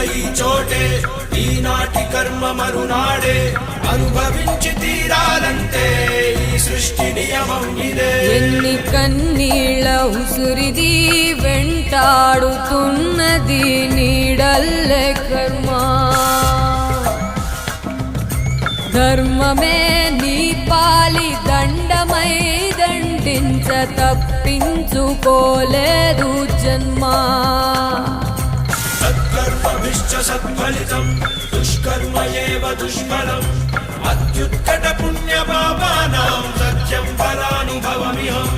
ఈ చోటే ఈనాటి కర్మ మరునాడే అనుభవించి తీరాలంటే ఈ సృష్టి నియమం ఇదే. ఎన్ని కన్నీళ్ళ ఉసురిది వెంటాడుతున్నది నీడల్లే కర్మ. ధర్మమే నీ పాలి దండమై దండించ తప్పించుకోలేదు జన్మ. సత్కర్మభిశ్చ సత్ఫలితం దుష్కర్మ ఏవ దుష్ఫలం అత్యుత్కట పుణ్య పాపానాం సత్యం ఫలానుభవమిహం.